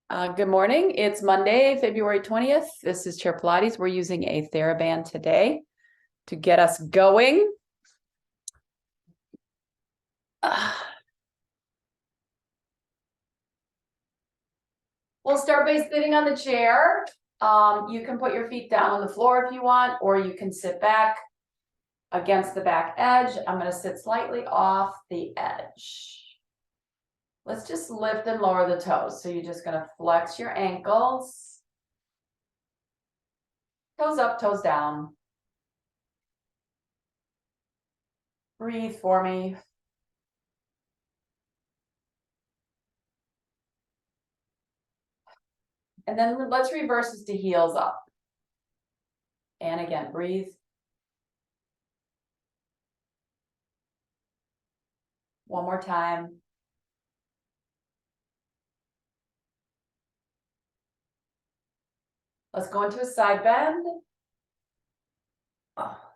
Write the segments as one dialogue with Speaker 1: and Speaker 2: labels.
Speaker 1: Good morning. It's Monday, February 20th. This is Chair Pilates. We're using a TheraBand today to get us going. We'll start by sitting on the chair. You can put your feet down on the floor if you want, or you can sit back against the back edge. I'm going to sit slightly off the edge. Let's just lift and lower the toes. So you're just going to flex your ankles. Toes up, toes down. Breathe for me. And then let's reverse this to heels up. And again, breathe. One more time. Let's go into a side bend.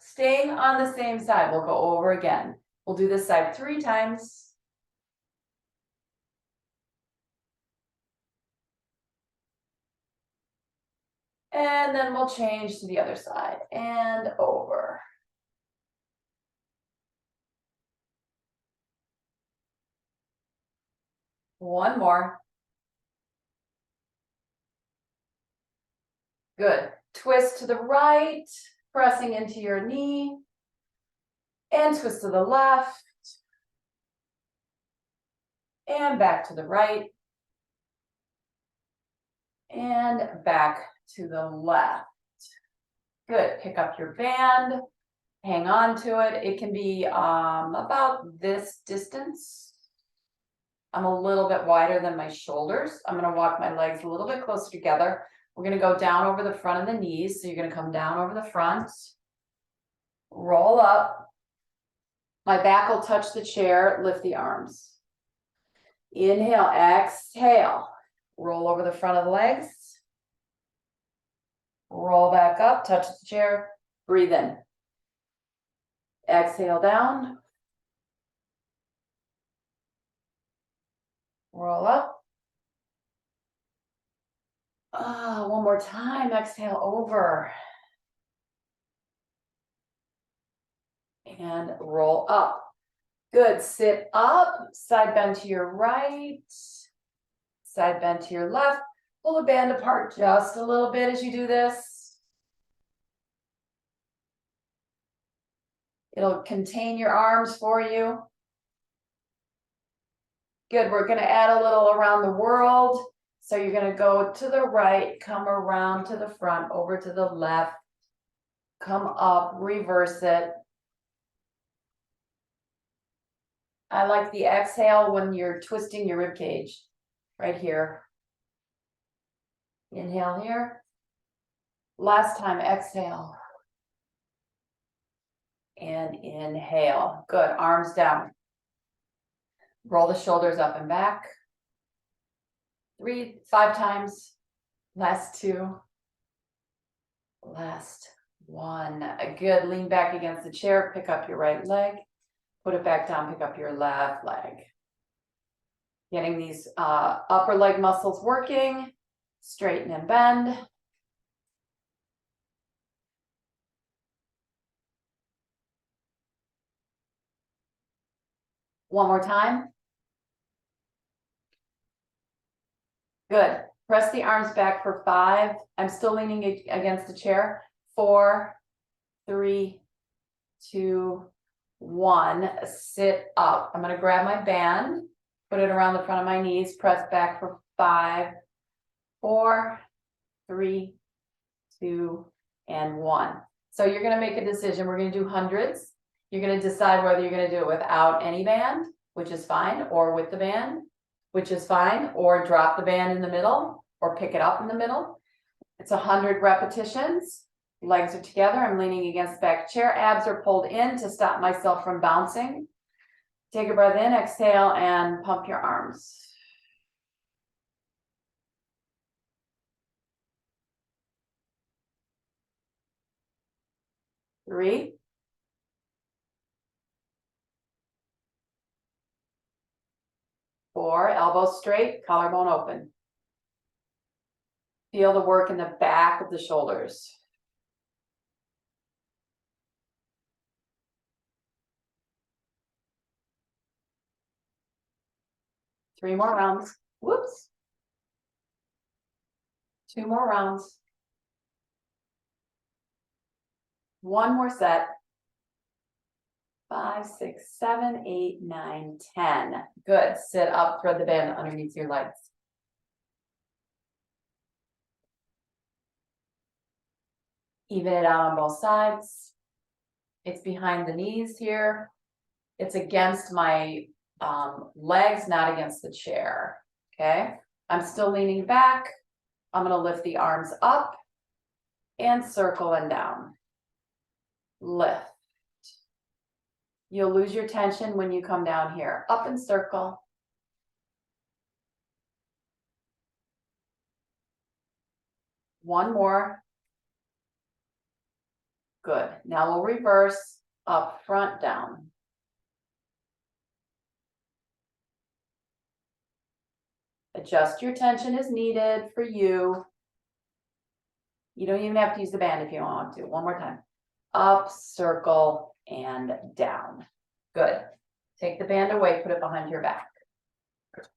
Speaker 1: Staying on the same side, we'll go over again. We'll do this side 3 times. And then we'll change to the other side and over. One more. Good. Twist to the right, pressing into your knee. And twist to the left. And back to the right. And back to the left. Good. Pick up your band. Hang on to it. It can be about this distance. I'm a little bit wider than my shoulders. I'm going to walk my legs a little bit closer together. We're going to go down over the front of the knees. So you're going to come down over the front. Roll up. My back will touch the chair. Lift the arms. Inhale, exhale. Roll over the front of the legs. Roll back up, touch the chair. Breathe in. Exhale down. Roll up. One more time. Exhale over. And roll up. Good. Sit up. Side bend to your right. Side bend to your left. Pull the band apart just a little bit as you do this. It'll contain your arms for you. Good. We're going to add a little around the world. So you're going to go to the right, come around to the front, over to the left, come up, reverse it. I like the exhale when you're twisting your rib cage right here. Inhale here. Last time, exhale. And inhale. Good. Arms down. Roll the shoulders up and back. 3, 5 times. Last 2. Last 1. Good. Lean back against the chair. Pick up your right leg. Put it back down. Pick up your left leg. Getting these upper leg muscles working. Straighten and bend. One more time. Good. Press the arms back for 5. I'm still leaning against the chair. 4, 3, 2, 1. Sit up. I'm going to grab my band, put it around the front of my knees, press back for 5, 4, 3, 2, and 1. So you're going to make a decision. We're going to do hundreds. You're going to decide whether you're going to do it without any band, which is fine, or with the band, which is fine, or drop the band in the middle, or pick it up in the middle. It's 100 repetitions. Legs are together. I'm leaning against the back chair. Abs are pulled in to stop myself from bouncing. Take a breath in, exhale, and pump your arms. Three. 4, elbows straight, collarbone open. Feel the work in the back of the shoulders. Three more rounds. Whoops. Two more rounds. One more set. 5, 6, 7, 8, 9, 10. Good. Sit up, thread the band underneath your legs. Even it out on both sides. It's behind the knees here. It's against my legs, not against the chair. Okay. I'm still leaning back. I'm going to lift the arms up and circle and down. Lift. You'll lose your tension when you come down here. Up and circle. One more. Good. Now we'll reverse up, front, down. Adjust your tension as needed for you. You don't even have to use the band if you don't want to. One more time. Up, circle, and down. Good. Take the band away, put it behind your back. It's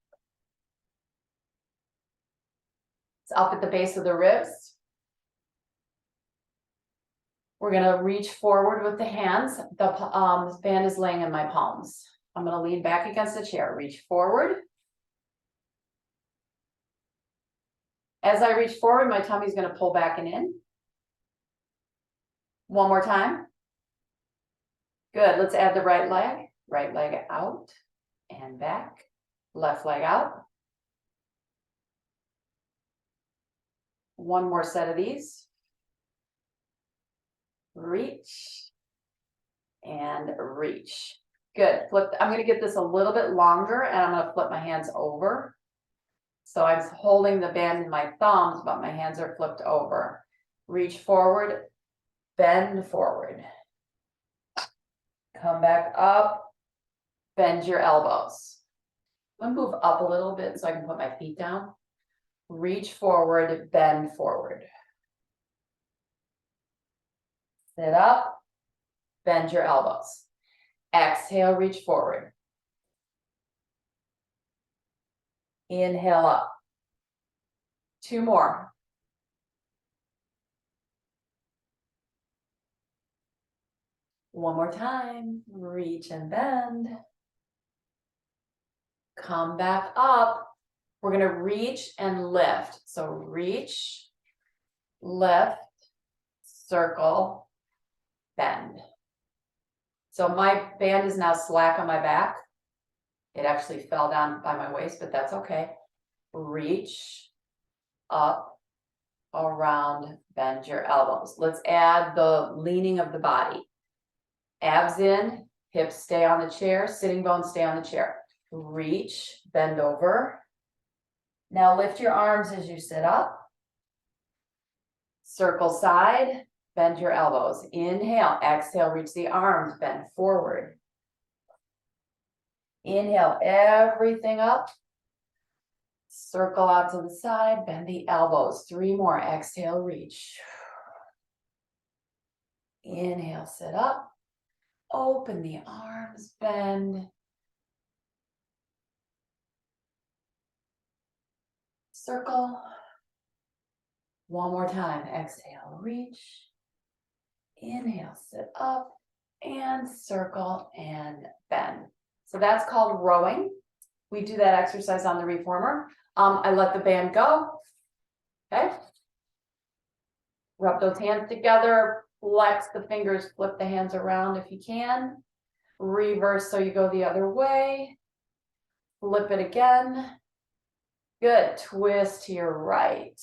Speaker 1: up at the base of the ribs. We're going to reach forward with the hands. The band is laying in my palms. I'm going to lean back against the chair. Reach forward. As I reach forward, my tummy's going to pull back and in. One more time. Good. Let's add the right leg. Right leg out and back. Left leg out. One more set of these. Reach and reach. Good. Flip. I'm going to get this a little bit longer and I'm going to flip my hands over. So I'm holding the band in my thumbs, but my hands are flipped over. Reach forward, bend forward. Come back up, bend your elbows. I'm going to move up a little bit so I can put my feet down. Reach forward, bend forward. Sit up, bend your elbows. Exhale, reach forward. Inhale up. Two more. One more time. Reach and bend. Come back up. We're going to reach and lift. So reach, lift, circle, bend. So my band is now slack on my back. It actually fell down by my waist, but that's okay. Reach, up, around, bend your elbows. Let's add the leaning of the body. Abs in, hips stay on the chair, sitting bones stay on the chair. Reach, bend over. Now lift your arms as you sit up. Circle side, bend your elbows. Inhale, exhale, reach the arms, bend forward. Inhale, everything up. Circle out to the side, bend the elbows. Three more, exhale, reach. Inhale, sit up. Open the arms, bend. Circle. One more time, exhale, reach. Inhale, sit up and circle and bend. So that's called rowing. We do that exercise on the reformer. I let the band go. Okay. Rub those hands together, flex the fingers, flip the hands around if you can. Reverse so you go the other way. Flip it again. Good. Twist to your right.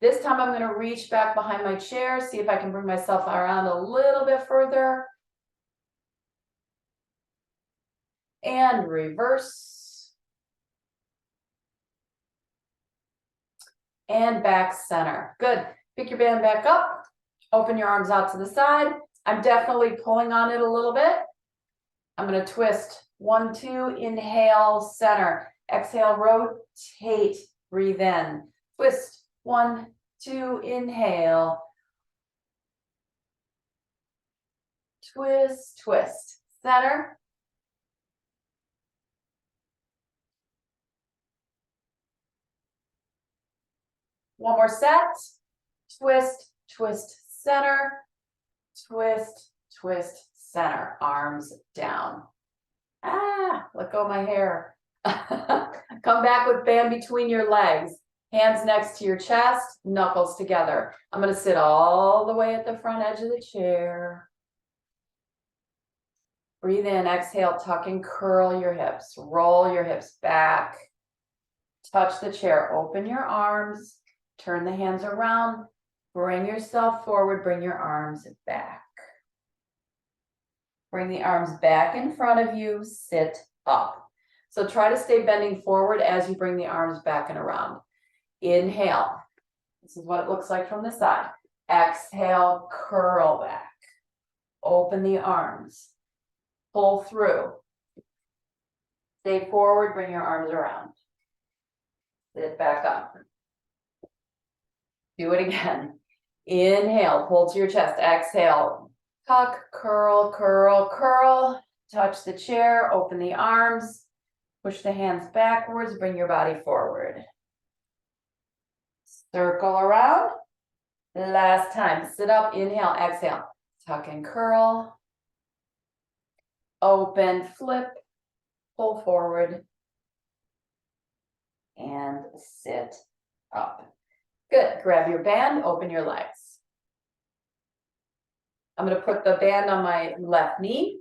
Speaker 1: This time I'm going to reach back behind my chair, see if I can bring myself around a little bit further. And reverse. And back center. Good. Pick your band back up. Open your arms out to the side. I'm definitely pulling on it a little bit. I'm going to twist. 1, 2, inhale, center. Exhale, rotate, breathe in. Twist. 1, 2, inhale. Twist, twist, center. One more set. Twist, twist, center. Twist, twist, center. Arms down. Ah, let go of my hair. Come back with band between your legs. Hands next to your chest, knuckles together. I'm going to sit all the way at the front edge of the chair. Breathe in, exhale, tuck and curl your hips. Roll your hips back. Touch the chair, open your arms, turn the hands around, bring yourself forward, bring your arms back. Bring the arms back in front of you, sit up. So try to stay bending forward as you bring the arms back and around. Inhale. This is what it looks like from the side. Exhale, curl back. Open the arms. Pull through. Stay forward, bring your arms around. Sit back up. Do it again. Inhale, pull to your chest. Exhale, tuck, curl, curl, curl. Touch the chair, open the arms. Push the hands backwards, bring your body forward. Circle around. Last time. Sit up, inhale, exhale. Tuck and curl. Open, flip, pull forward. And sit up. Good. Grab your band, open your legs. I'm going to put the band on my left knee.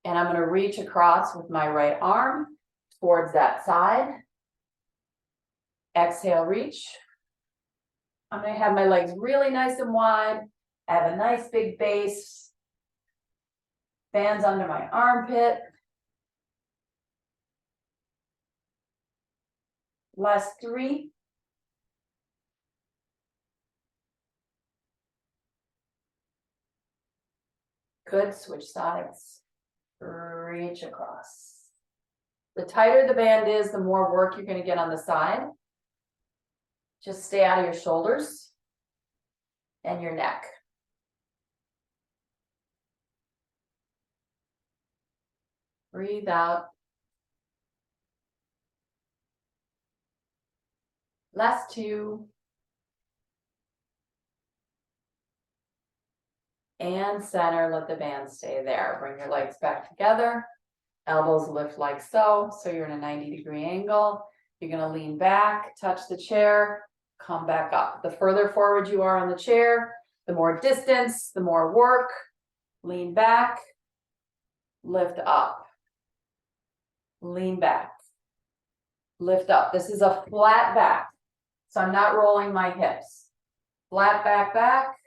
Speaker 1: And I'm going to reach across with my right arm towards that side. Exhale, reach. I'm going to have my legs really nice and wide. I have a nice big base. Bands under my armpit. Last 3. Good, switch sides. Reach across. The tighter the band is, the more work you're going to get on the side. Just stay out of your shoulders and your neck. Breathe out. Last 2. And center, let the band stay there. Bring your legs back together. Elbows lift like so. So you're in a 90-degree angle. You're going to lean back, touch the chair, come back up. The further forward you are on the chair, the more distance, the more work. Lean back, lift up. Lean back, lift up. This is a flat back. So I'm not rolling my hips. Flat back, back.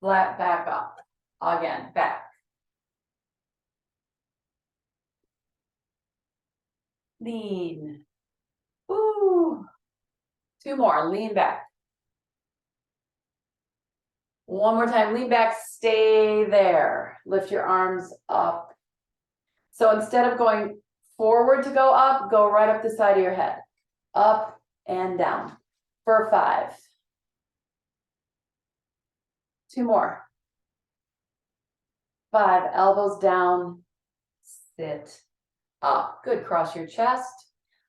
Speaker 1: Flat back up. Again, back. Lean. Ooh. 2 more. Lean back. One more time. Lean back. Stay there. Lift your arms up. So instead of going forward to go up, go right up the side of your head. Up and down. For 5. 2 more. 5, elbows down, sit up. Good, cross your chest,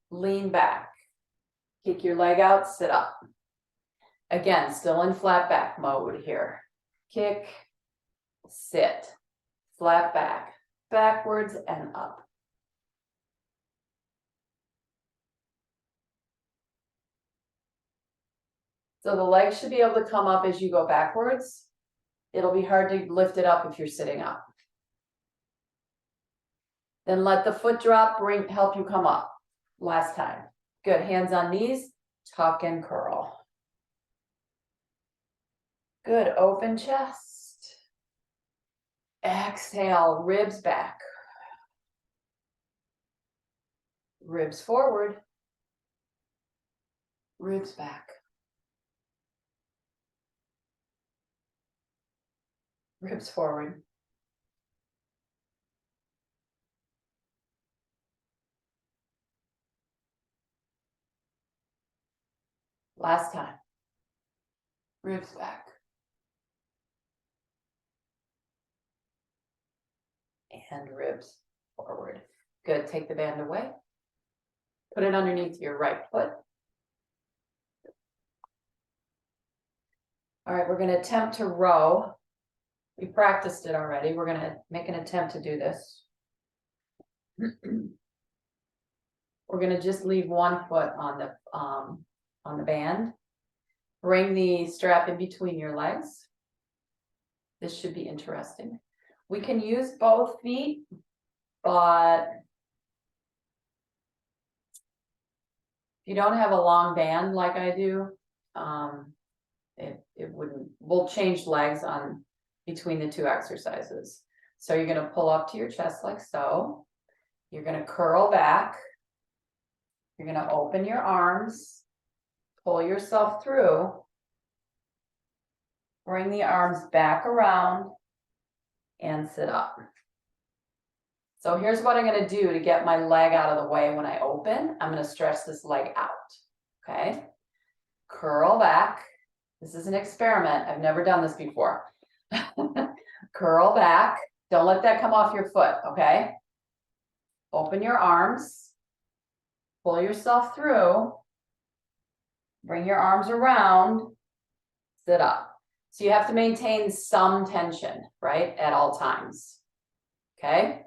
Speaker 1: lean back. Kick your leg out, sit up. Again, still in flat back mode here. Kick, sit, flat back, backwards and up. So the legs should be able to come up as you go backwards. It'll be hard to lift it up if you're sitting up. Then let the foot drop, help you come up. Last time. Good, hands on knees, tuck and curl. Good, open chest. Exhale, ribs back. Ribs forward. Ribs back. Ribs forward. Last time. Ribs back. And ribs forward. Good, take the band away. Put it underneath your right foot. All right, we're gonna attempt to row. We practiced it already. We're gonna make an attempt to do this. We're gonna just leave one foot on the band. Bring the strap in between your legs. This should be interesting. We can use both feet, but if you don't have a long band like I do, it wouldn't, we'll change legs on between the two exercises. So you're gonna pull up to your chest like so. You're gonna curl back. You're gonna open your arms, pull yourself through, bring the arms back around and sit up. So here's what I'm gonna do to get my leg out of the way when I open. I'm gonna stretch this leg out, okay? Curl back. This is an experiment. I've never done this before. Curl back. Don't let that come off your foot, okay? Open your arms. Pull yourself through. Bring your arms around. Sit up. So you have to maintain some tension, right? At all times. Okay?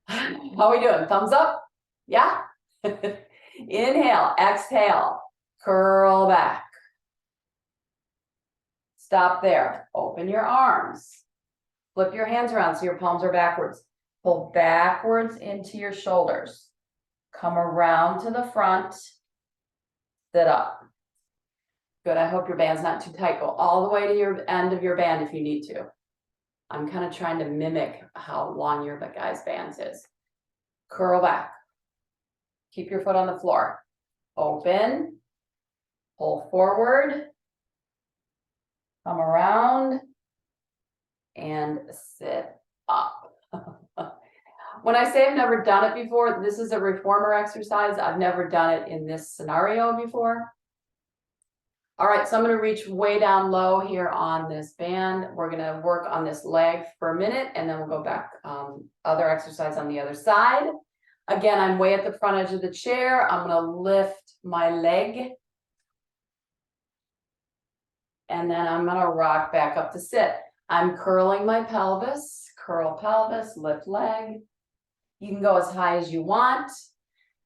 Speaker 1: How are we doing? Thumbs up? Yeah? Inhale, exhale, curl back. Stop there. Open your arms. Flip your hands around so your palms are backwards. Pull backwards into your shoulders. Come around to the front. Sit up. Good. I hope your band's not too tight. Go all the way to your end of your band if you need to. I'm kind of trying to mimic how long your guy's band's is. Curl back. Keep your foot on the floor. Open. Pull forward. Come around. And sit up. When I say I've never done it before, this is a reformer exercise. I've never done it in this scenario before. All right, so I'm going to reach way down low here on this band. We're going to work on this leg for a minute, and then we'll go back, other exercise on the other side. Again, I'm way at the front edge of the chair. I'm going to lift my leg. And then I'm going to rock back up to sit. I'm curling my pelvis, curl pelvis, lift leg. You can go as high as you want.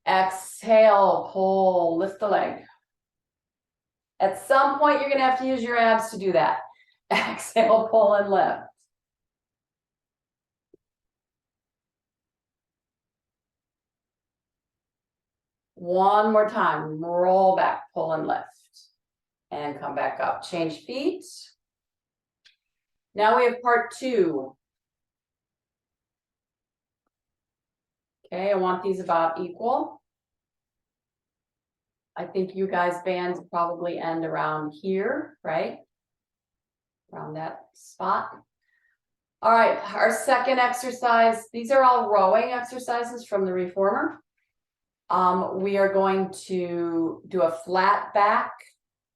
Speaker 1: Exhale, pull, lift the leg. At some point, you're going to have to use your abs to do that. Exhale, pull and lift. One more time, roll back, pull and lift. And come back up, change feet. Now we have part 2. Okay, I want these about equal. I think you guys' bands probably end around here, right? Around that spot. All right, our second exercise, these are all rowing exercises from the reformer. We are going to do a flat back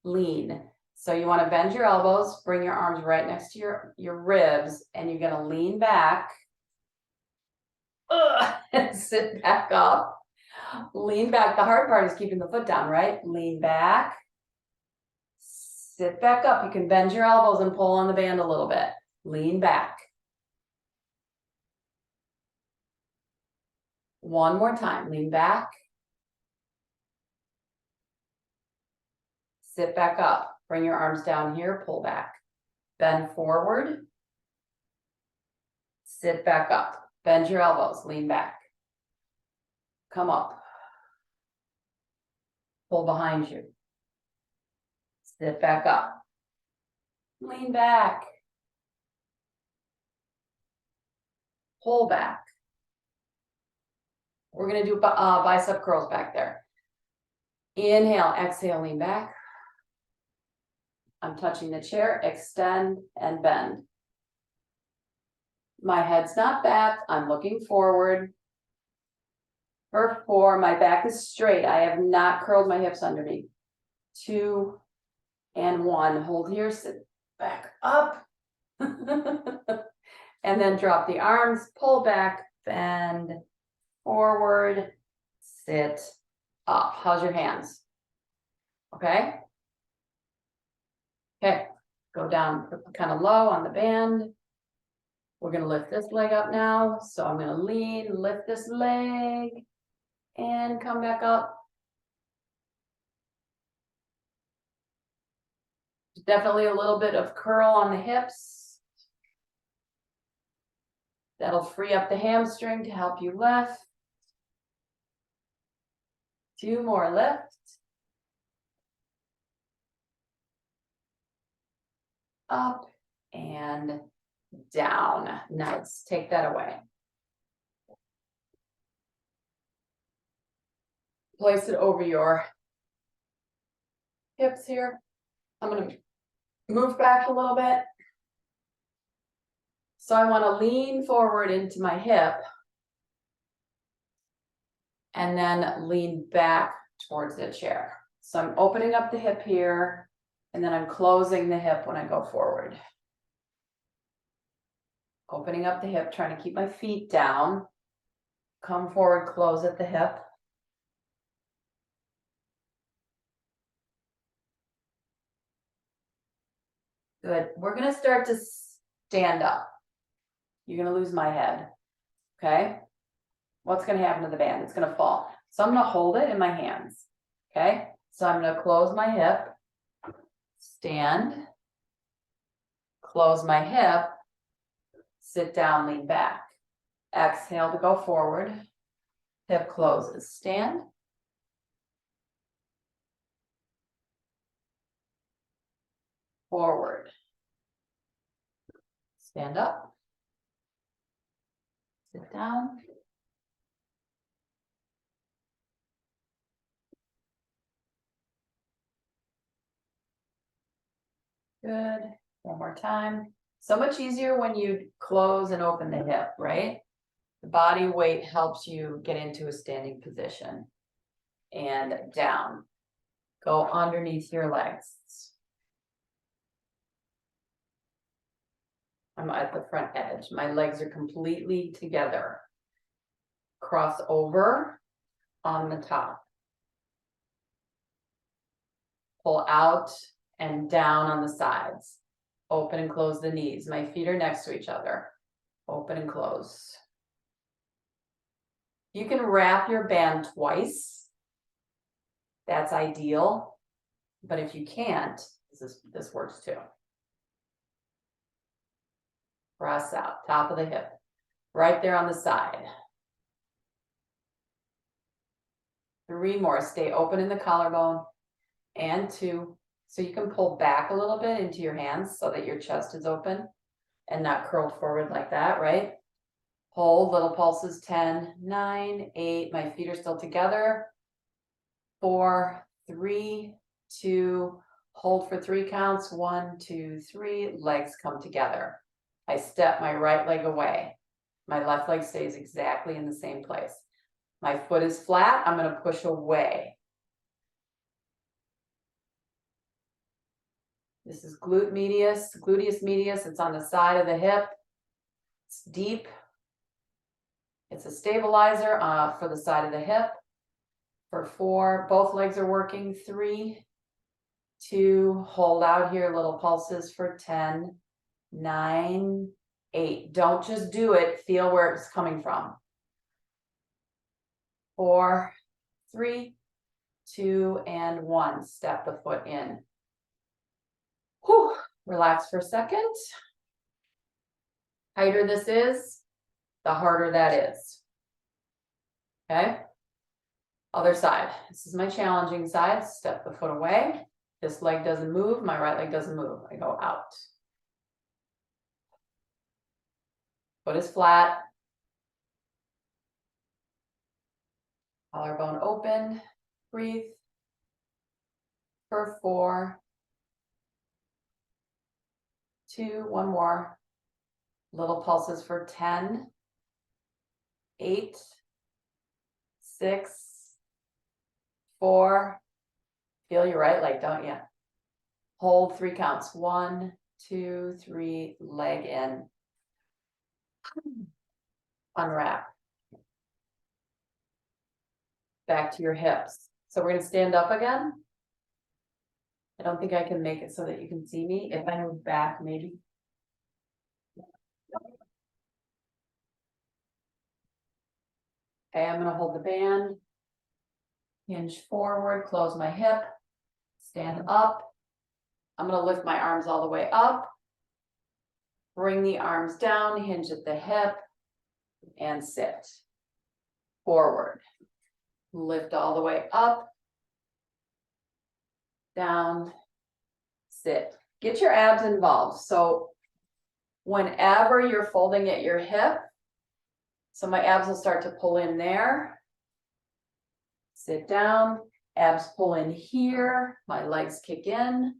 Speaker 1: lean. So you want to bend your elbows, bring your arms right next to your ribs, and you're going to lean back. And sit back up. Lean back. The hard part is keeping the foot down, right? Lean back. Sit back up. You can bend your elbows and pull on the band a little bit. Lean back. One more time. Lean back. Sit back up. Bring your arms down here. Pull back. Bend forward. Sit back up. Bend your elbows. Lean back. Come up. Pull behind you. Sit back up. Lean back. Pull back. We're going to do bicep curls back there. Inhale, exhale, lean back. I'm touching the chair. Extend and bend. My head's not back. I'm looking forward. For 4, my back is straight. I have not curled my hips under me. 2 and 1. Hold here, sit back up. And then drop the arms, pull back, bend forward, sit up. How's your hands? Okay. Okay, go down kind of low on the band. We're gonna lift this leg up now. So I'm gonna lean, lift this leg, and come back up. Definitely a little bit of curl on the hips. That'll free up the hamstring to help you lift. 2 more lift. Up and down. Nice. Take that away. Place it over your hips here. I'm going to move back a little bit. So I want to lean forward into my hip and then lean back towards the chair. So I'm opening up the hip here and then I'm closing the hip when I go forward. Opening up the hip, trying to keep my feet down. Come forward, close at the hip. Good. We're going to start to stand up. You're going to lose my head. Okay. What's going to happen to the band? It's going to fall. So I'm going to hold it in my hands. Okay. So I'm going to close my hip, stand, close my hip, sit down, lean back. Exhale to go forward. Hip closes. Stand. Forward. Stand up. Sit down. Good. One more time. So much easier when you close and open the hip, right? The body weight helps you get into a standing position. And down. Go underneath your legs. I'm at the front edge. My legs are completely together. Cross over on the top. Pull out and down on the sides. Open and close the knees. My feet are next to each other. Open and close. You can wrap your band twice. That's ideal. But if you can't, this works too. Press out, top of the hip. Right there on the side. 3 more. Stay open in the collarbone. And 2. So you can pull back a little bit into your hands so that your chest is open and not curled forward like that, right? Hold, little pulses, 10, 9, 8. My feet are still together. 4, 3, 2. Hold for 3 counts. 1, 2, 3. Legs come together. I step my right leg away. My left leg stays exactly in the same place. My foot is flat. I'm going to push away. This is gluteus medius. It's on the side of the hip. It's deep. It's a stabilizer for the side of the hip. For 4, both legs are working. 3, 2, hold out here, little pulses for 10, 9, 8. Don't just do it. Feel where it's coming from. 4, 3, 2, and 1. Step the foot in. Whew. Relax for a second. Tighter this is, the harder that is. Okay. Other side. This is my challenging side. Step the foot away. This leg doesn't move. My right leg doesn't move. I go out. Foot is flat. Collarbone open. Breathe. For 4, 2, 1 more. Little pulses for 10, 8, 6, 4. Feel your right leg, don't you? Hold 3 counts. 1, 2, 3, leg in. Unwrap. Back to your hips. So we're gonna stand up again. I don't think I can make it so that you can see me. If I move back, maybe. Okay, I'm gonna hold the band. Hinge forward, close my hip, stand up. I'm gonna lift my arms all the way up. Bring the arms down, hinge at the hip, and sit. Forward. Lift all the way up. Down. Sit. Get your abs involved. So whenever you're folding at your hip, so my abs will start to pull in there. Sit down, abs pull in here, my legs kick in.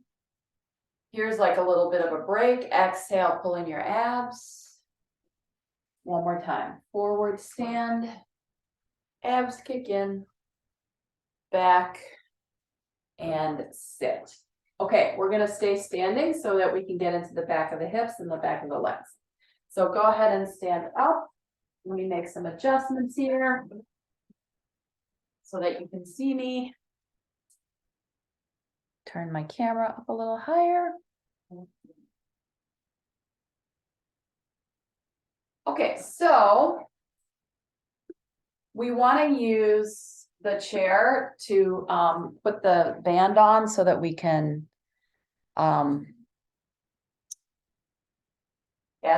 Speaker 1: Here's like a little bit of a break. Exhale, pull in your abs. One more time. Forward stand, abs kick in, back, and sit. Okay, we're gonna stay standing so that we can get into the back of the hips and the back of the legs. So go ahead and stand up. Let me make some adjustments here so that you can see me. Turn my camera up a little higher. Okay, so we want to use the chair to put the band on so that we can add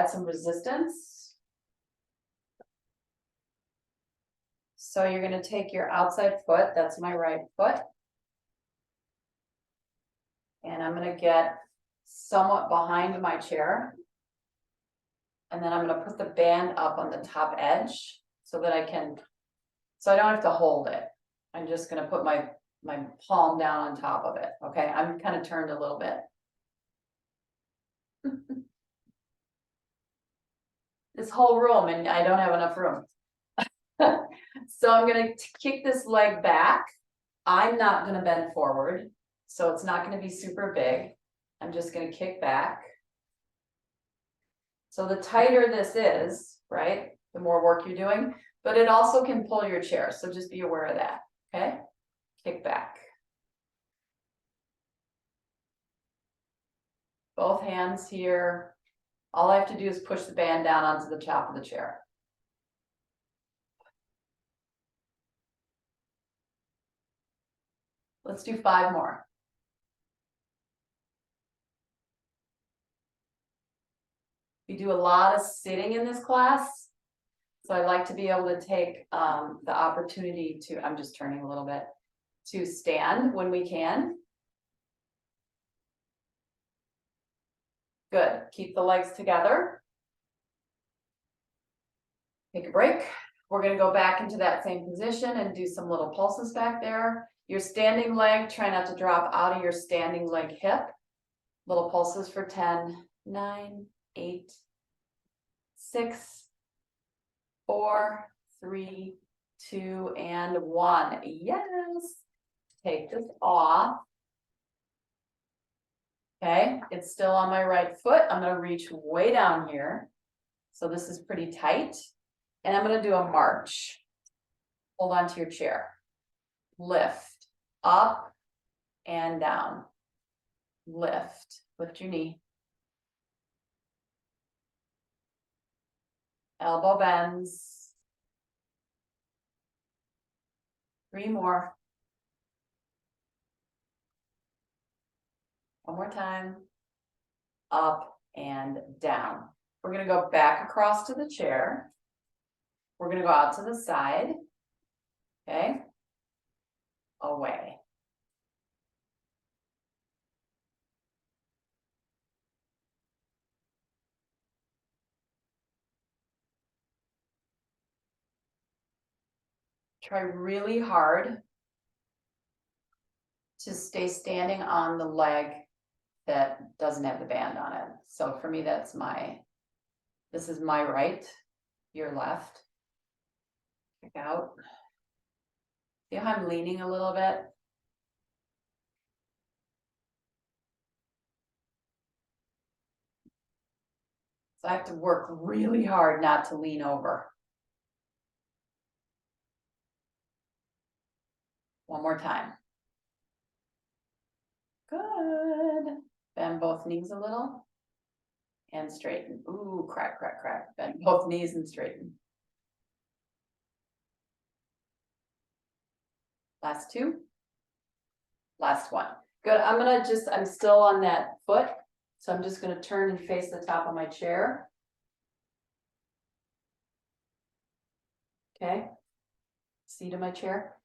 Speaker 1: some resistance. So you're going to take your outside foot, that's my right foot, and I'm going to get somewhat behind my chair. And then I'm going to put the band up on the top edge so that I don't have to hold it. I'm just going to put my palm down on top of it. Okay, I'm kind of turned a little bit. This whole room, and I don't have enough room. So I'm going to kick this leg back. I'm not going to bend forward, so it's not going to be super big. I'm just going to kick back. So the tighter this is, right, the more work you're doing, but it also can pull your chair. So just be aware of that. Okay, kick back. Both hands here. All I have to do is push the band down onto the top of the chair. Let's do 5 more. We do a lot of sitting in this class. So I like to be able to take the opportunity to, I'm just turning a little bit, to stand when we can. Good, keep the legs together. Take a break. We're gonna go back into that same position and do some little pulses back there. Your standing leg, try not to drop out of your standing leg hip. Little pulses for 10, 9, 8, 6, 4, 3, 2, and 1. Yes. Take this off. Okay, it's still on my right foot. I'm going to reach way down here. So this is pretty tight. And I'm going to do a march. Hold on to your chair. Lift up and down. Lift. Lift your knee. Elbow bends. 3 more. One more time. Up and down. We're going to go back across to the chair. We're going to go out to the side. Okay. Away. Try really hard to stay standing on the leg that doesn't have the band on it. So for me, this is my right, your left. Kick out. See how I'm leaning a little bit? So I have to work really hard not to lean over. One more time. Good. Bend both knees a little. And straighten. Ooh, crack, crack, crack. Bend both knees and straighten. Last two. Last one. Good. I'm still on that foot. So I'm just gonna turn and face the top of my chair. Okay. Seat of my chair.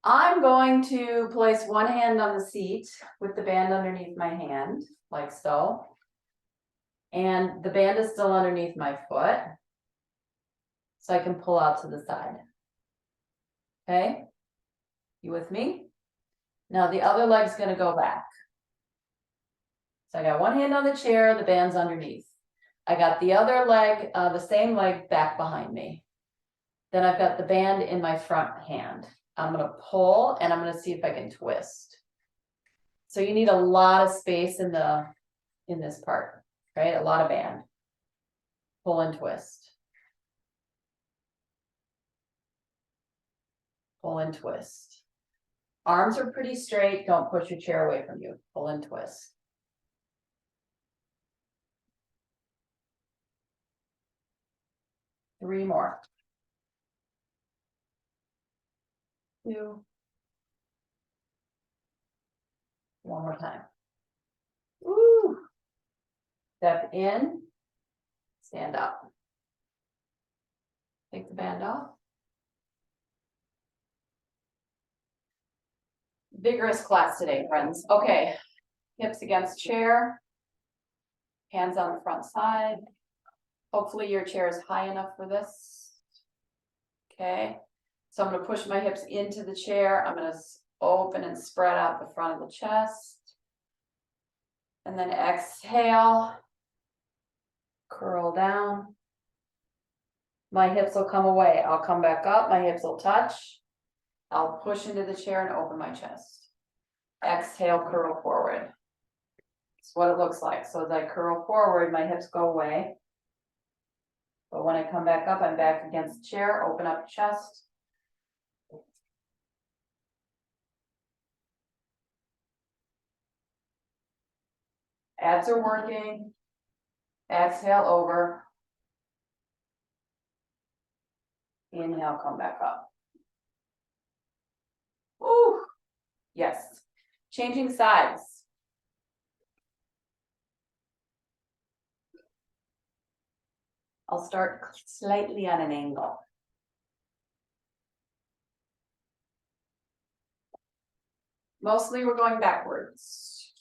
Speaker 1: I'm going to place one hand on the seat with the band underneath my hand, like so. And the band is still underneath my foot. So I can pull out to the side. Okay. You with me? Now the other leg's gonna go back. So I got one hand on the chair, the band's underneath. I got the other leg, the same leg back behind me. Then I've got the band in my front hand. I'm gonna pull and I'm gonna see if I can twist. So you need a lot of space in this part, right? A lot of band. Pull and twist. Pull and twist. Arms are pretty straight. Don't push your chair away from you. Pull and twist. Three more. Two. One more time. Woo. Step in. Stand up. Take the band off. Vigorous class today, friends. Okay. Hips against chair. Hands on the front side. Hopefully your chair is high enough for this. Okay. So I'm going to push my hips into the chair. I'm going to open and spread out the front of the chest. And then exhale. Curl down. My hips will come away. I'll come back up. My hips will touch. I'll push into the chair and open my chest. Exhale, curl forward. That's what it looks like. So as I curl forward, my hips go away. But when I come back up, I'm back against the chair. Open up chest. Abs are working. Exhale over. Inhale, come back up. Woo! Yes. Changing sides. I'll start slightly on an angle. Mostly we're going backwards.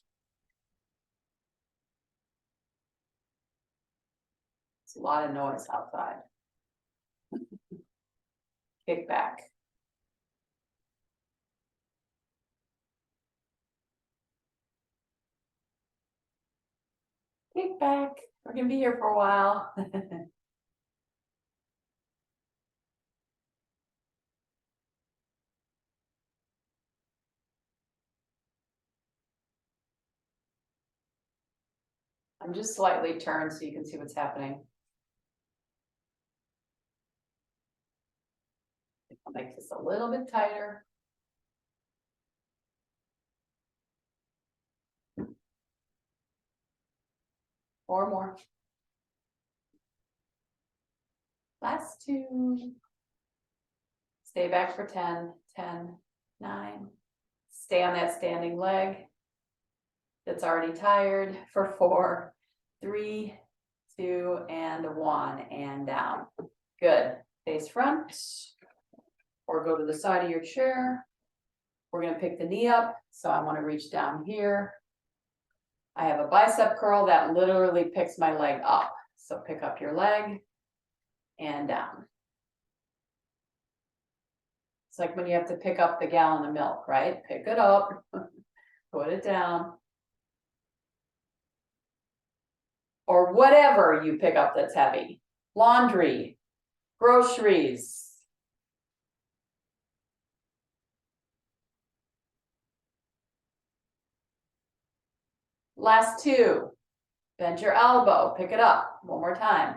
Speaker 1: It's a lot of noise outside. Kick back. Kick back. We're gonna be here for a while. I'm just slightly turned so you can see what's happening. I'll make this a little bit tighter. Four more. Last two. Stay back for 10, 10, 9. Stay on that standing leg that's already tired for 4, 3, 2, and 1, and down. Good. Face front, or go to the side of your chair. We're going to pick the knee up, so I want to reach down here. I have a bicep curl that literally picks my leg up. So pick up your leg and down. It's like when you have to pick up the gallon of milk, right? Pick it up, put it down. Or whatever you pick up that's heavy. Laundry, groceries. Last two. Bend your elbow, pick it up, one more time.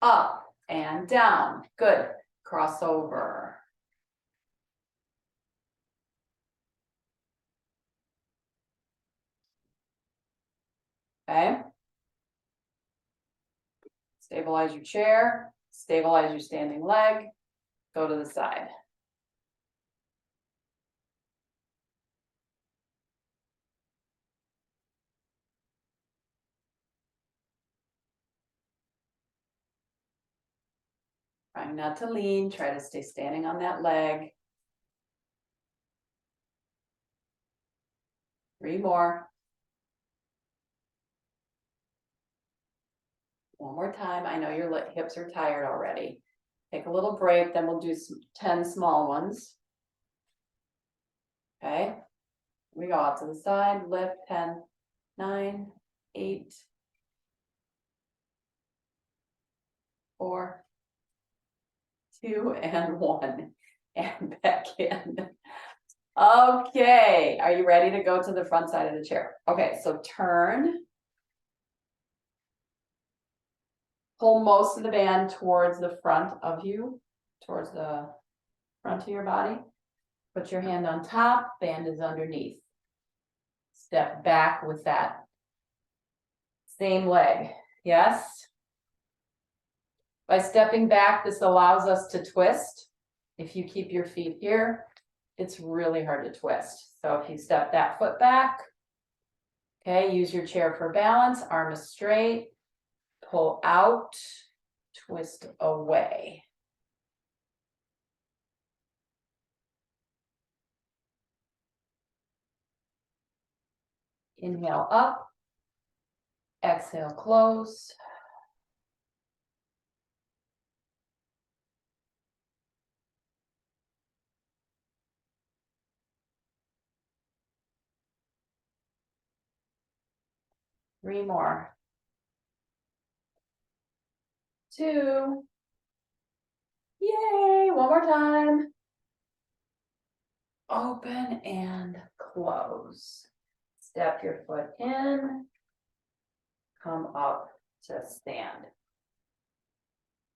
Speaker 1: Up and down, good. Cross over. Okay. Stabilize your chair, stabilize your standing leg, go to the side. Trying not to lean, try to stay standing on that leg. 3 more. One more time. I know your hips are tired already. Take a little break, then we'll do 10 small ones. Okay. We go out to the side, lift 10, 9, 8, 4, 2, and 1, and back in. Okay, are you ready to go to the front side of the chair? Okay, so turn. Pull most of the band towards the front of you, towards the front of your body. Put your hand on top, band is underneath. Step back with that same leg, yes? By stepping back, this allows us to twist. If you keep your feet here, it's really hard to twist. So if you step that foot back, okay, use your chair for balance, arm is straight, pull out, twist away. Inhale up, exhale, close. Three more. 2. Yay, one more time. Open and close. Step your foot in, come up to stand.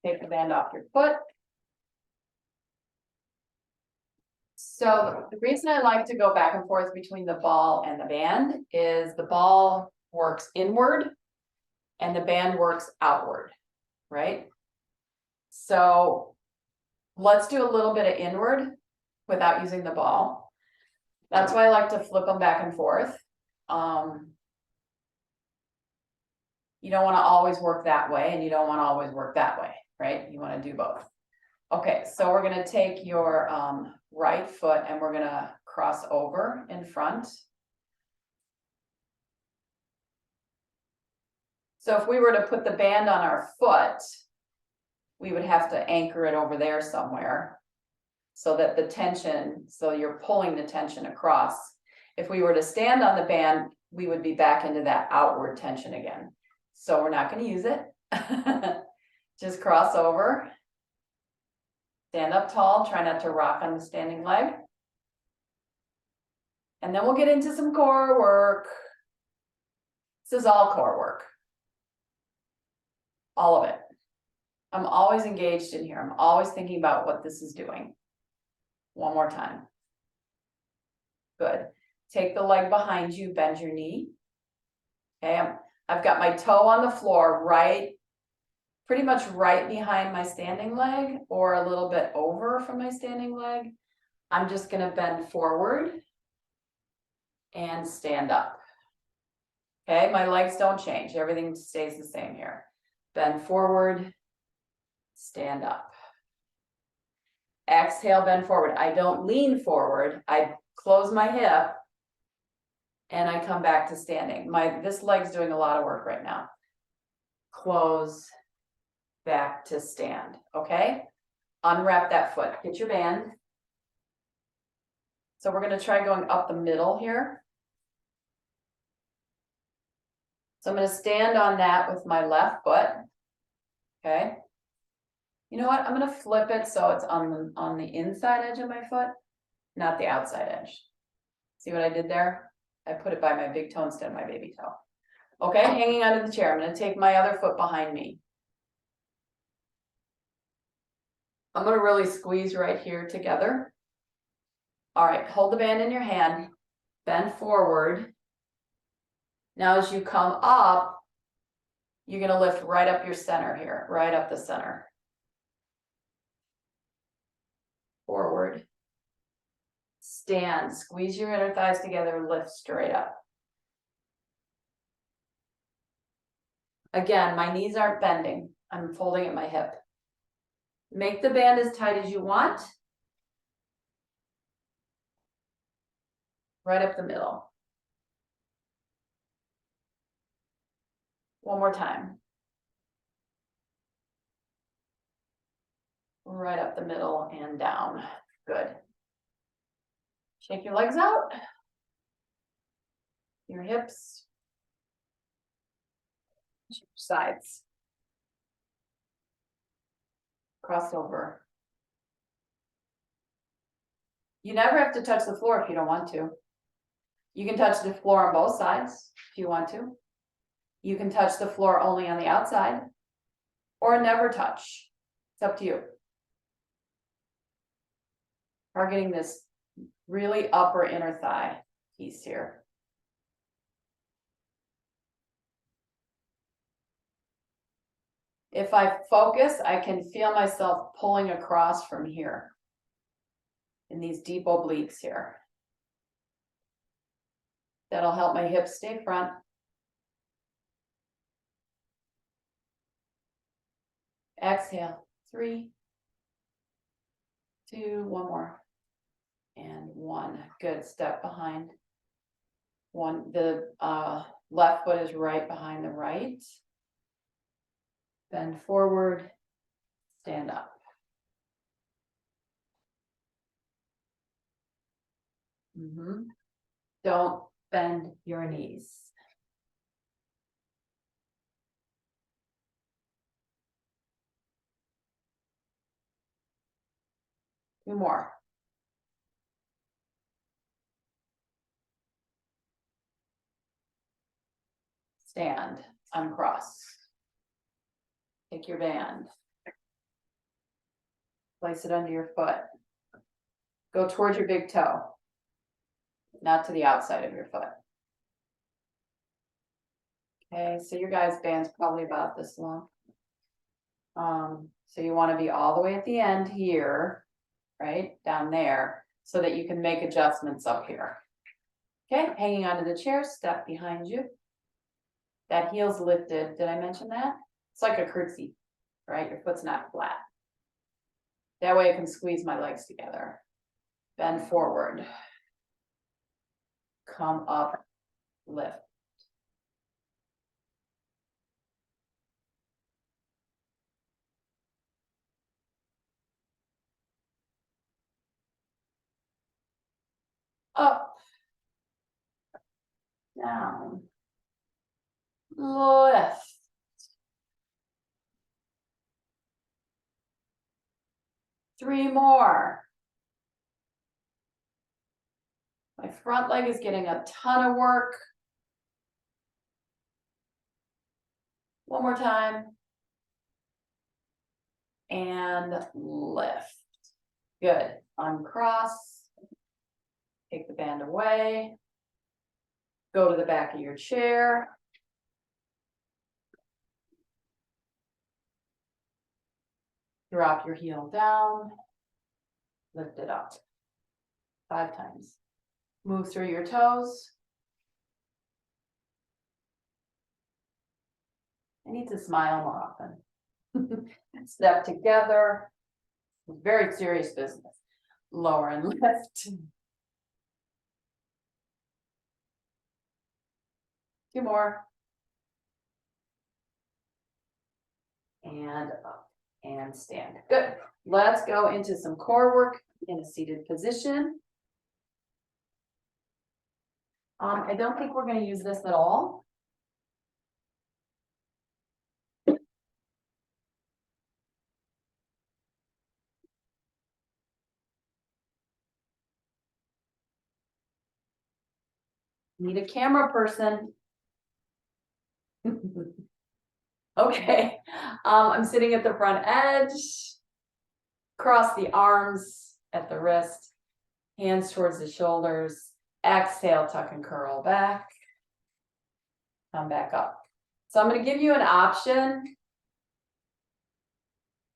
Speaker 1: Take the band off your foot. So the reason I like to go back and forth between the ball and the band is the ball works inward and the band works outward, right? So let's do a little bit of inward without using the ball. That's why I like to flip them back and forth. You don't want to always work that way and you don't want to always work that way, right? You want to do both. Okay, so we're going to take your right foot and we're going to cross over in front. So if we were to put the band on our foot, we would have to anchor it over there somewhere so that the tension, so you're pulling the tension across. If we were to stand on the band, we would be back into that outward tension again. So we're not going to use it. Just cross over. Stand up tall, try not to rock on the standing leg. And then we'll get into some core work. This is all core work. All of it. I'm always engaged in here. I'm always thinking about what this is doing. One more time. Good. Take the leg behind you, bend your knee. Okay, I've got my toe on the floor, pretty much right behind my standing leg or a little bit over from my standing leg. I'm just going to bend forward and stand up. Okay, my legs don't change. Everything stays the same here. Bend forward, stand up. Exhale, bend forward. I don't lean forward. I close my hip and I come back to standing. This leg's doing a lot of work right now. Close, back to stand, okay? Unwrap that foot, get your band. So we're gonna try going up the middle here. So I'm gonna stand on that with my left foot, okay? You know what, I'm gonna flip it so it's on the inside edge of my foot, not the outside edge. See what I did there? I put it by my big toe instead of my baby toe. Okay, hanging onto the chair. I'm gonna take my other foot behind me. I'm gonna really squeeze right here together. All right, hold the band in your hand, bend forward. Now as you come up, you're gonna lift right up your center here, right up the center. Forward. Stand, squeeze your inner thighs together, lift straight up. Again, my knees aren't bending. I'm folding at my hip. Make the band as tight as you want. Right up the middle. One more time. Right up the middle and down. Good. Shake your legs out. Your hips. Shake your sides. Cross over. You never have to touch the floor if you don't want to. You can touch the floor on both sides if you want to. You can touch the floor only on the outside or never touch. It's up to you. Targeting this really upper inner thigh piece here. If I focus, I can feel myself pulling across from here in these deep obliques here. That'll help my hips stay front. Exhale, 3, 2, one more, and 1. Good, step behind. One, the left foot is right behind the right. Bend forward, stand up. Don't bend your knees. Two more. Stand, uncross. Take your band. Place it under your foot. Go towards your big toe, not to the outside of your foot. Okay, so your guys' band's probably about this long. So you want to be all the way at the end here, right down there, so that you can make adjustments up here. Okay, hanging onto the chair, step behind you. That heel's lifted. Did I mention that? It's like a curtsy, right? Your foot's not flat. That way I can squeeze my legs together. Bend forward. Come up, lift. Up, down, lift. Three more. My front leg is getting a ton of work. One more time. And lift. Good. Uncross. Take the band away. Go to the back of your chair. Drop your heel down. Lift it up. 5 times. Move through your toes. I need to smile more often. Step together. Very serious business. Lower and lift. 2 more. And up and stand. Good. Let's go into some core work in a seated position. I don't think we're going to use this at all. Need a camera person. Okay, I'm sitting at the front edge. Cross the arms at the wrist, hands towards the shoulders. Exhale, tuck and curl back. Come back up. So I'm going to give you an option.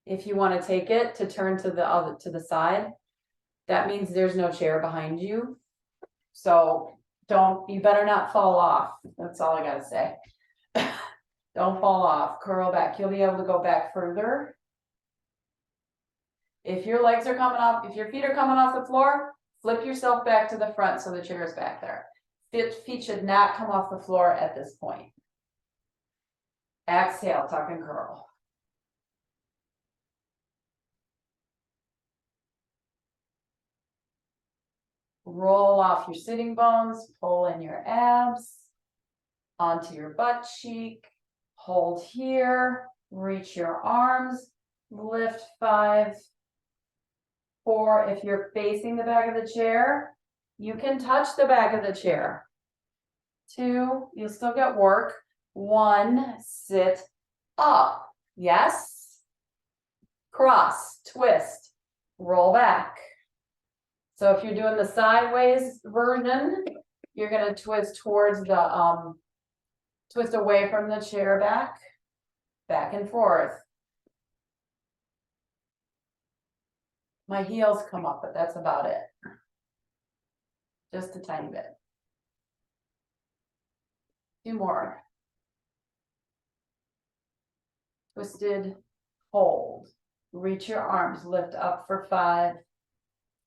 Speaker 1: If you want to take it to turn to the side, that means there's no chair behind you. So you better not fall off. That's all I gotta say. Don't fall off, curl back. You'll be able to go back further. If your legs are coming off, if your feet are coming off the floor, flip yourself back to the front so the chair is back there. Feet should not come off the floor at this point. Exhale, tuck and curl. Roll off your sitting bones, pull in your abs, onto your butt cheek, hold here, reach your arms, lift 5, 4. If you're facing the back of the chair, you can touch the back of the chair. 2, you'll still get work. 1, sit up. Yes. Cross, twist, roll back. So if you're doing the sideways version, you're going to twist towards the twist away from the chair, back and forth. My heels come up, but that's about it. Just a tiny bit. 2 more. Twisted, hold. Reach your arms, lift up for 5,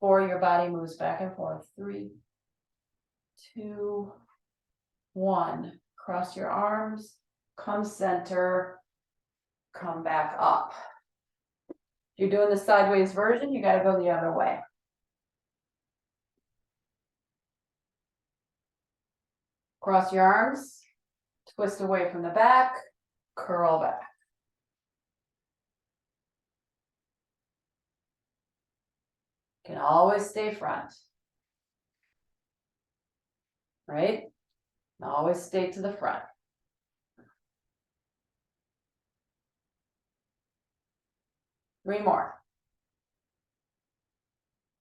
Speaker 1: 4. Your body moves back and forth. 3, 2, 1. Cross your arms, come center, come back up. If you're doing the sideways version, you got to go the other way. Cross your arms, twist away from the back, curl back. You can always stay front. Right? Always stay to the front. Three more.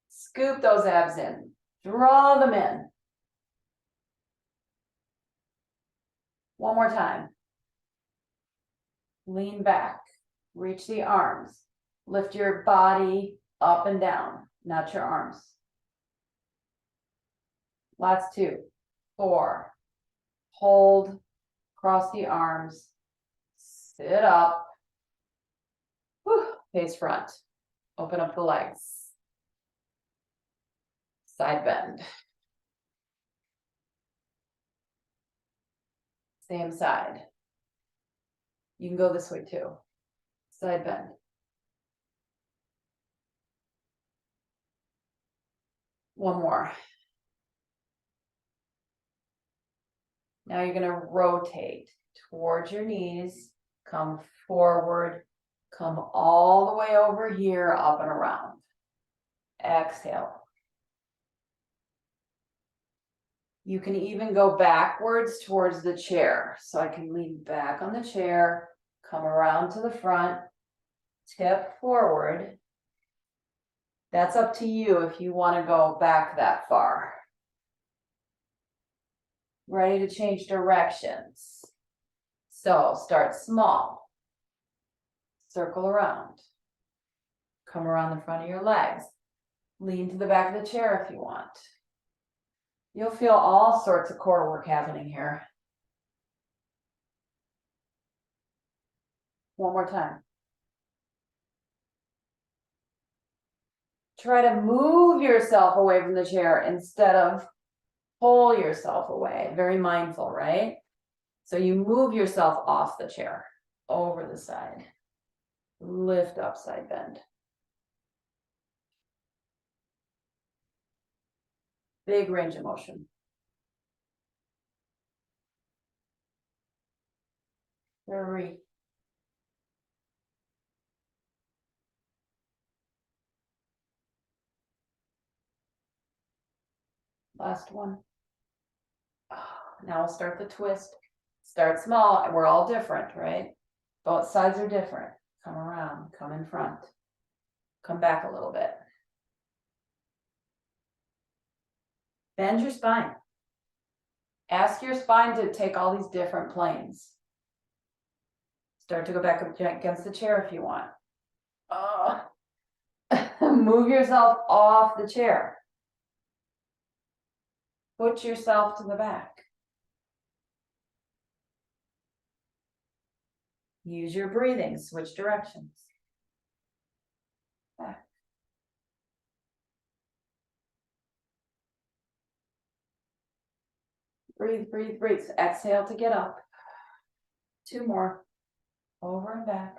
Speaker 1: Scoop those abs in. Draw them in. One more time. Lean back. Reach the arms. Lift your body up and down, not your arms. Last 2. 4. Hold. Cross the arms. Sit up. Whew. Face front. Open up the legs. Side bend. Same side. You can go this way too. Side bend. One more. Now you're going to rotate towards your knees, come forward, come all the way over here, up and around. Exhale. You can even go backwards towards the chair. So I can lean back on the chair, come around to the front, tip forward. That's up to you if you want to go back that far. Ready to change directions. So start small. Circle around. Come around the front of your legs. Lean to the back of the chair if you want. You'll feel all sorts of core work happening here. One more time. Try to move yourself away from the chair instead of pull yourself away. Very mindful, right? So you move yourself off the chair, over the side. Lift up, side bend. Big range of motion. 3. Last one. Now we'll start the twist. Start small, and we're all different, right? Both sides are different. Come around, come in front. Come back a little bit. Bend your spine. Ask your spine to take all these different planes. Start to go back up against the chair if you want. Move yourself off the chair. Put yourself to the back. Use your breathing, switch directions. Back. Breathe, breathe, breathe. Exhale to get up. 2 more. Over and back.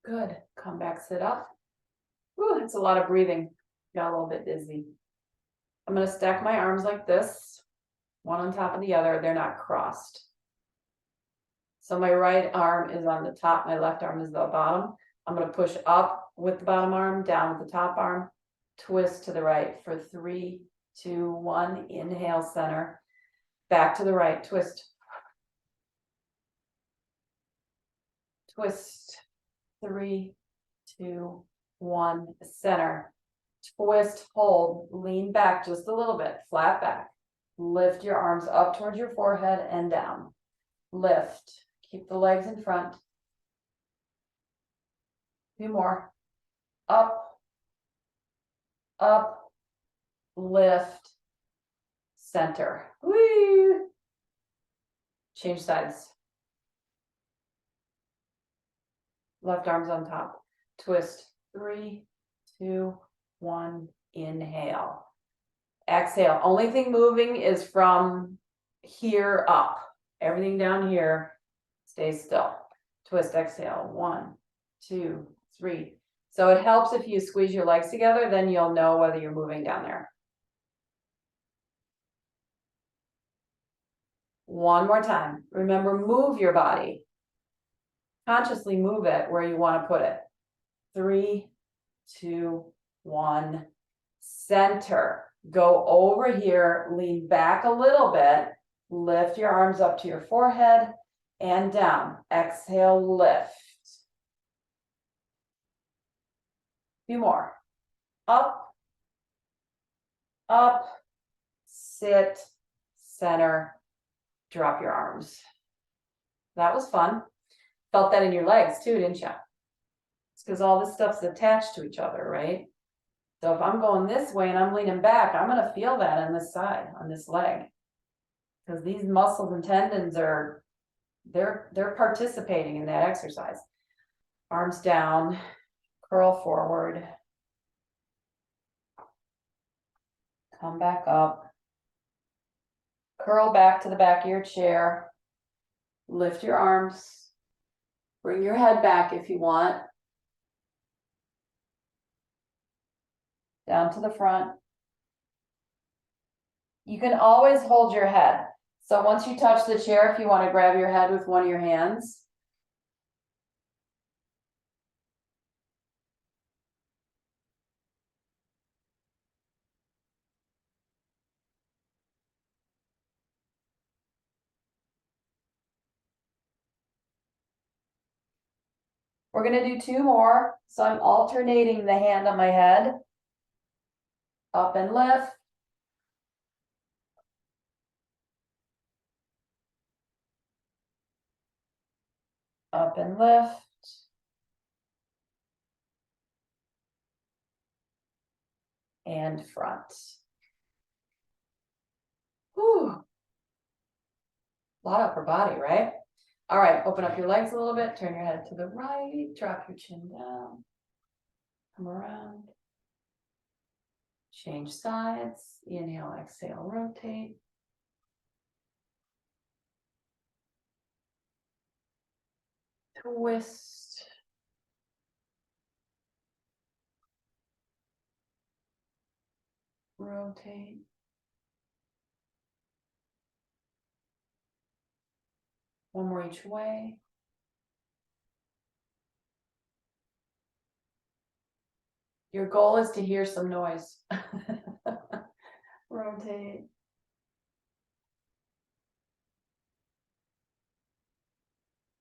Speaker 1: Good. Come back, sit up. Ooh, that's a lot of breathing. Got a little bit dizzy. I'm going to stack my arms like this, one on top of the other. They're not crossed. So my right arm is on the top, my left arm is the bottom. I'm going to push up with the bottom arm, down with the top arm, twist to the right for 3, 2, 1. Inhale, center. Back to the right, twist. Twist. 3, 2, 1. Center. Twist, hold, lean back just a little bit, flat back. Lift your arms up towards your forehead and down. Lift. Keep the legs in front. 2 more. Up, up, lift, center. Woo! Change sides. Left arm's on top. Twist. 3, 2, 1. Inhale. Exhale. Only thing moving is from here up. Everything down here stays still. Twist, exhale. 1, 2, 3. So it helps if you squeeze your legs together, then you'll know whether you're moving down there. 1 more time. Remember, move your body. Consciously move it where you want to put it. 3, 2, 1. Center. Go over here, lean back a little bit, lift your arms up to your forehead and down. Exhale, lift. Few more. Up, up, sit, center, drop your arms. That was fun. Felt that in your legs too, didn't you? It's because all this stuff's attached to each other, right? So if I'm going this way and I'm leaning back, I'm going to feel that on this side, on this leg. Because these muscles and tendons are, they're participating in that exercise. Arms down, curl forward. Come back up. Curl back to the back of your chair. Lift your arms. Bring your head back if you want. Down to the front. You can always hold your head. So once you touch the chair, if you want to grab your head with one of your hands. We're going to do 2 more. So I'm alternating the hand on my head. Up and lift. Up and lift. And front. Whew. A lot of upper body, right? All right, open up your legs a little bit, turn your head to the right, drop your chin down, come around, change sides, inhale, exhale, rotate. Twist. Rotate. One more each way. Your goal is to hear some noise.
Speaker 2: Rotate.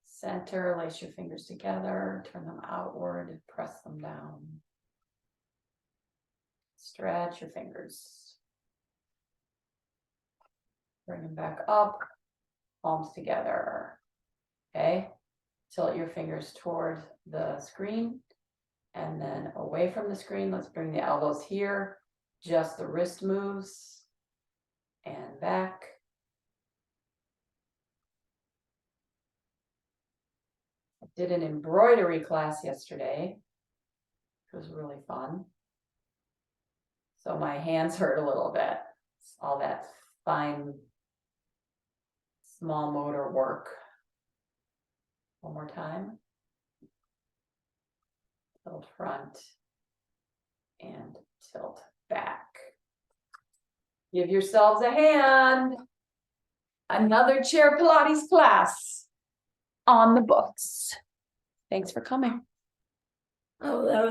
Speaker 1: Center, lace your fingers together, turn them outward, press them down. Stretch your fingers. Bring them back up, palms together. Okay, tilt your fingers toward the screen and then away from the screen. Let's bring the elbows here, just the wrist moves and back. I did an embroidery class yesterday. It was really fun. So my hands hurt a little bit. It's all that fine, small motor work. One more time. Tilt front and tilt back. Give yourselves a hand. Another chair Pilates class on the books. Thanks for coming.
Speaker 2: Oh, that was